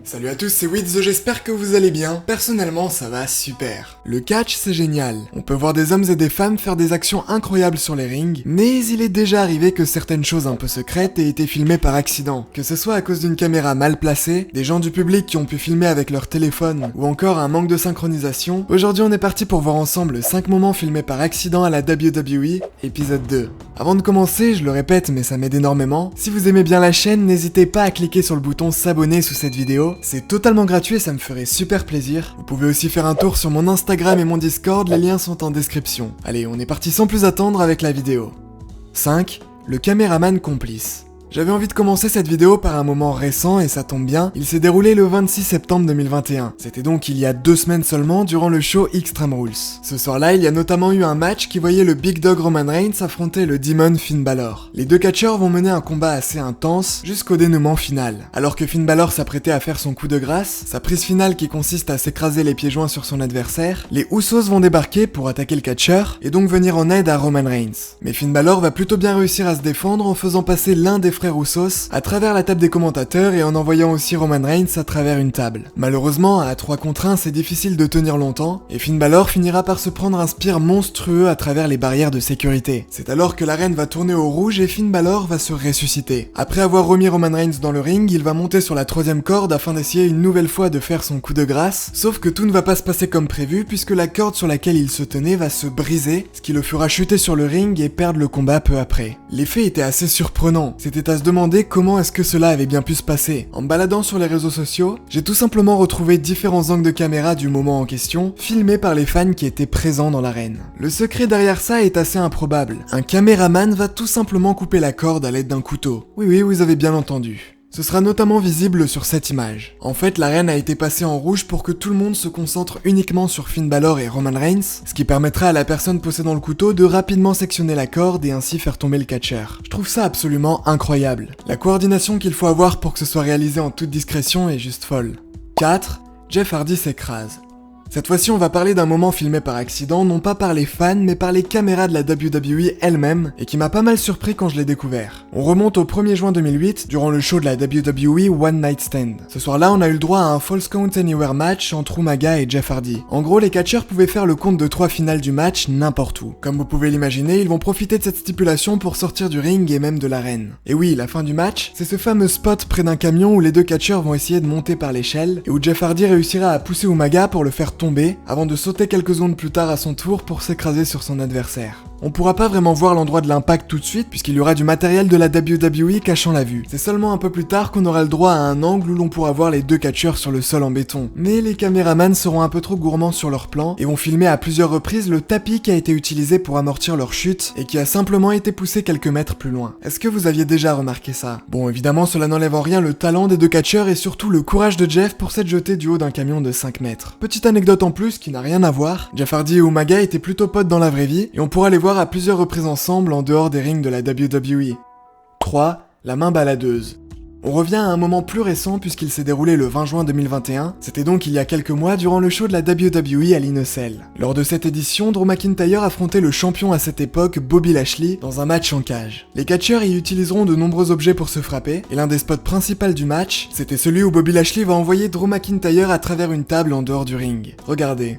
Salut à tous, c'est Wiz, j'espère que vous allez bien. Personnellement, ça va super. Le catch, c'est génial. On peut voir des hommes et des femmes faire des actions incroyables sur les rings, mais il est déjà arrivé que certaines choses un peu secrètes aient été filmées par accident. Que ce soit à cause d'une caméra mal placée, des gens du public qui ont pu filmer avec leur téléphone, ou encore un manque de synchronisation. Aujourd'hui, on est parti pour voir ensemble 5 moments filmés par accident à la WWE, épisode 2. Avant de commencer, je le répète, mais ça m'aide énormément. Si vous aimez bien la chaîne, n'hésitez pas à cliquer sur le bouton s'abonner sous cette vidéo. C'est totalement gratuit et ça me ferait super plaisir. Vous pouvez aussi faire un tour sur mon Instagram et mon Discord, les liens sont en description. Allez, on est parti sans plus attendre avec la vidéo. 5. Le caméraman complice. J'avais envie de commencer cette vidéo par un moment récent et ça tombe bien, il s'est déroulé le 26 septembre 2021. C'était donc il y a 2 semaines seulement durant le show Extreme Rules. Ce soir-là, il y a notamment eu un match qui voyait le Big Dog Roman Reigns affronter le Demon Finn Balor. Les deux catcheurs vont mener un combat assez intense jusqu'au dénouement final. Alors que Finn Balor s'apprêtait à faire son coup de grâce, sa prise finale qui consiste à s'écraser les pieds joints sur son adversaire, les Usos vont débarquer pour attaquer le catcheur et donc venir en aide à Roman Reigns. Mais Finn Balor va plutôt bien réussir à se défendre en faisant passer l'un des frères Usos à travers la table des commentateurs et en envoyant aussi Roman Reigns à travers une table. Malheureusement, à 3 contre 1, c'est difficile de tenir longtemps, et Finn Balor finira par se prendre un spear monstrueux à travers les barrières de sécurité. C'est alors que l'arène va tourner au rouge et Finn Balor va se ressusciter. Après avoir remis Roman Reigns dans le ring, il va monter sur la 3ème corde afin d'essayer une nouvelle fois de faire son coup de grâce, sauf que tout ne va pas se passer comme prévu puisque la corde sur laquelle il se tenait va se briser, ce qui le fera chuter sur le ring et perdre le combat peu après. L'effet était assez surprenant, c'était à se demander comment est-ce que cela avait bien pu se passer. En me baladant sur les réseaux sociaux, j'ai tout simplement retrouvé différents angles de caméra du moment en question, filmés par les fans qui étaient présents dans l'arène. Le secret derrière ça est assez improbable. Un caméraman va tout simplement couper la corde à l'aide d'un couteau. Oui, vous avez bien entendu. Ce sera notamment visible sur cette image. En fait, l'arène a été passée en rouge pour que tout le monde se concentre uniquement sur Finn Balor et Roman Reigns, ce qui permettra à la personne possédant le couteau de rapidement sectionner la corde et ainsi faire tomber le catcheur. Je trouve ça absolument incroyable. La coordination qu'il faut avoir pour que ce soit réalisé en toute discrétion est juste folle. 4. Jeff Hardy s'écrase. Cette fois-ci, on va parler d'un moment filmé par accident, non pas par les fans, mais par les caméras de la WWE elle-même, et qui m'a pas mal surpris quand je l'ai découvert. On remonte au 1er juin 2008, durant le show de la WWE One Night Stand. Ce soir-là, on a eu le droit à un Falls Count Anywhere match entre Umaga et Jeff Hardy. En gros, les catcheurs pouvaient faire le compte de 3 finales du match n'importe où. Comme vous pouvez l'imaginer, ils vont profiter de cette stipulation pour sortir du ring et même de l'arène. Et oui, la fin du match, c'est ce fameux spot près d'un camion où les deux catcheurs vont essayer de monter par l'échelle, et où Jeff Hardy réussira à pousser Umaga pour le faire tomber, avant de sauter quelques secondes plus tard à son tour pour s'écraser sur son adversaire. On pourra pas vraiment voir l'endroit de l'impact tout de suite puisqu'il y aura du matériel de la WWE cachant la vue. C'est seulement un peu plus tard qu'on aura le droit à un angle où l'on pourra voir les deux catcheurs sur le sol en béton. Mais les caméramans seront un peu trop gourmands sur leur plan et vont filmer à plusieurs reprises le tapis qui a été utilisé pour amortir leur chute et qui a simplement été poussé quelques mètres plus loin. Est-ce que vous aviez déjà remarqué ça? Bon, évidemment, cela n'enlève en rien le talent des deux catcheurs et surtout le courage de Jeff pour s'être jeté du haut d'un camion de 5 mètres. Petite anecdote en plus qui n'a rien à voir, Jeff Hardy et Umaga étaient plutôt potes dans la vraie vie et on pourra les voir à plusieurs reprises ensemble en dehors des rings de la WWE. 3. La main baladeuse. On revient à un moment plus récent puisqu'il s'est déroulé le 20 juin 2021, c'était donc il y a quelques mois durant le show de la WWE à l'Innocell. Lors de cette édition, Drew McIntyre affrontait le champion à cette époque, Bobby Lashley, dans un match en cage. Les catcheurs y utiliseront de nombreux objets pour se frapper, et l'un des spots principaux du match, c'était celui où Bobby Lashley va envoyer Drew McIntyre à travers une table en dehors du ring. Regardez.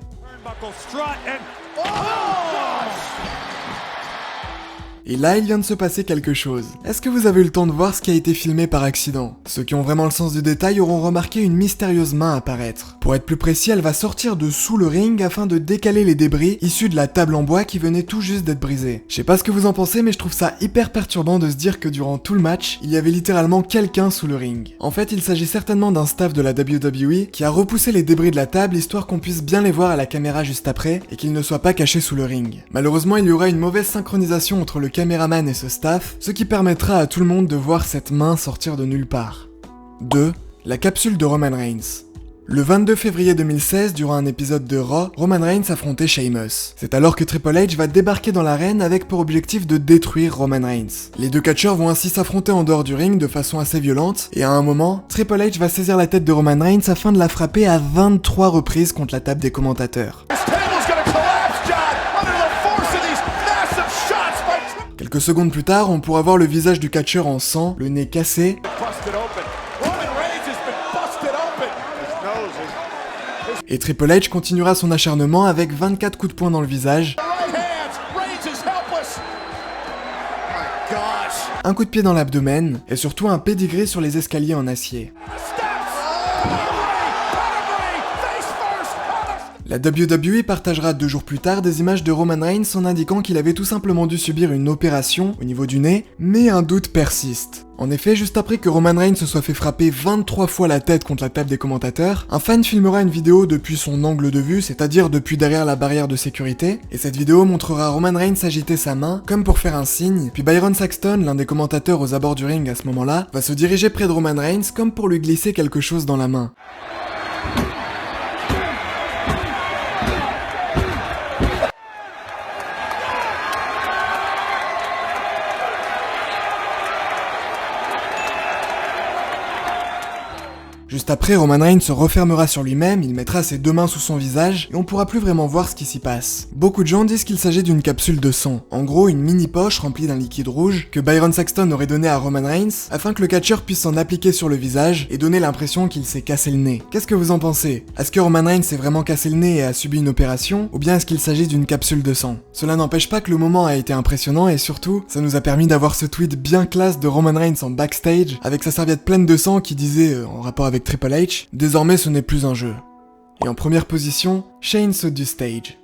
Et là, il vient de se passer quelque chose. Est-ce que vous avez eu le temps de voir ce qui a été filmé par accident? Ceux qui ont vraiment le sens du détail auront remarqué une mystérieuse main apparaître. Pour être plus précis, elle va sortir de sous le ring afin de décaler les débris issus de la table en bois qui venait tout juste d'être brisée. Je sais pas ce que vous en pensez, mais je trouve ça hyper perturbant de se dire que durant tout le match, il y avait littéralement quelqu'un sous le ring. En fait, il s'agit certainement d'un staff de la WWE qui a repoussé les débris de la table histoire qu'on puisse bien les voir à la caméra juste après et qu'ils ne soient pas cachés sous le ring. Malheureusement, il y aura une mauvaise synchronisation entre le caméraman et ce staff, ce qui permettra à tout le monde de voir cette main sortir de nulle part. 2. La capsule de Roman Reigns. Le 22 février 2016, durant un épisode de Raw, Roman Reigns affrontait Sheamus. C'est alors que Triple H va débarquer dans l'arène avec pour objectif de détruire Roman Reigns. Les deux catcheurs vont ainsi s'affronter en dehors du ring de façon assez violente, et à un moment, Triple H va saisir la tête de Roman Reigns afin de la frapper à 23 reprises contre la table des commentateurs. Quelques secondes plus tard, on pourra voir le visage du catcheur en sang, le nez cassé, Et Triple H continuera son acharnement avec 24 coups de poing dans le visage, un coup de pied dans l'abdomen, et surtout un pédigré sur les escaliers en acier. La WWE partagera 2 jours plus tard des images de Roman Reigns en indiquant qu'il avait tout simplement dû subir une opération au niveau du nez, mais un doute persiste. En effet, juste après que Roman Reigns se soit fait frapper 23 fois la tête contre la table des commentateurs, un fan filmera une vidéo depuis son angle de vue, c'est-à-dire depuis derrière la barrière de sécurité, et cette vidéo montrera Roman Reigns agiter sa main, comme pour faire un signe, puis Byron Saxton, l'un des commentateurs aux abords du ring à ce moment-là, va se diriger près de Roman Reigns comme pour lui glisser quelque chose dans la main. Juste après, Roman Reigns se refermera sur lui-même, il mettra ses 2 mains sous son visage, et on pourra plus vraiment voir ce qui s'y passe. Beaucoup de gens disent qu'il s'agit d'une capsule de sang, en gros une mini poche remplie d'un liquide rouge, que Byron Saxton aurait donné à Roman Reigns, afin que le catcheur puisse s'en appliquer sur le visage, et donner l'impression qu'il s'est cassé le nez. Qu'est-ce que vous en pensez? Est-ce que Roman Reigns s'est vraiment cassé le nez et a subi une opération, ou bien est-ce qu'il s'agit d'une capsule de sang? Cela n'empêche pas que le moment a été impressionnant, et surtout, ça nous a permis d'avoir ce tweet bien classe de Roman Reigns en backstage, avec sa serviette pleine de sang qui disait, en rapport avec Triple H, désormais ce n'est plus un jeu. Et en première position, Shane saute du stage.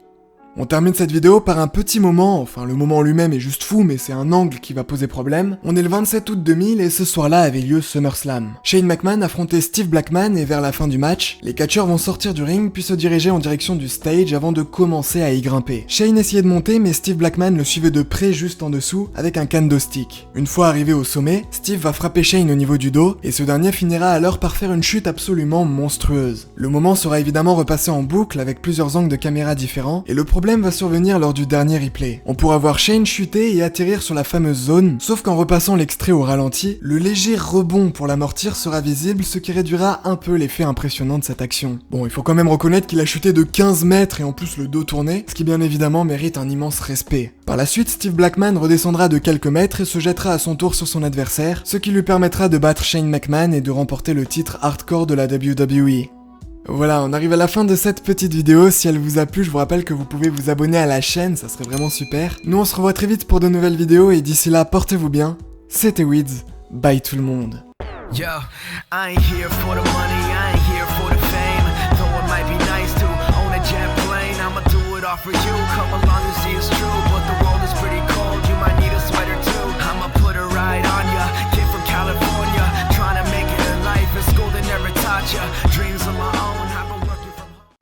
On termine cette vidéo par un petit moment, enfin le moment en lui-même est juste fou mais c'est un angle qui va poser problème. On est le 27 août 2000 et ce soir-là avait lieu SummerSlam. Shane McMahon affrontait Steve Blackman et vers la fin du match, les catcheurs vont sortir du ring puis se diriger en direction du stage avant de commencer à y grimper. Shane essayait de monter mais Steve Blackman le suivait de près juste en dessous avec un kendo stick. Une fois arrivé au sommet, Steve va frapper Shane au niveau du dos et ce dernier finira alors par faire une chute absolument monstrueuse. Le moment sera évidemment repassé en boucle avec plusieurs angles de caméra différents et le problème va survenir lors du dernier replay. On pourra voir Shane chuter et atterrir sur la fameuse zone, sauf qu'en repassant l'extrait au ralenti, le léger rebond pour l'amortir sera visible, ce qui réduira un peu l'effet impressionnant de cette action. Bon, il faut quand même reconnaître qu'il a chuté de 15 mètres et en plus le dos tourné, ce qui bien évidemment mérite un immense respect. Par la suite, Steve Blackman redescendra de quelques mètres et se jettera à son tour sur son adversaire, ce qui lui permettra de battre Shane McMahon et de remporter le titre hardcore de la WWE. Voilà, on arrive à la fin de cette petite vidéo. Si elle vous a plu, je vous rappelle que vous pouvez vous abonner à la chaîne, ça serait vraiment super. Nous on se revoit très vite pour de nouvelles vidéos et d'ici là, portez-vous bien. C'était Wids, bye tout le monde. Yo, I ain't here for the money, I ain't here for the fame. Though it might be nice to own a jet plane, I'ma do it all for you. Come along and see it's true, but the world is pretty cold. You might need a sweater too. I'ma put a ride on ya, kid from California, trying to make it in life. In school they never taught ya. Dreams of my own.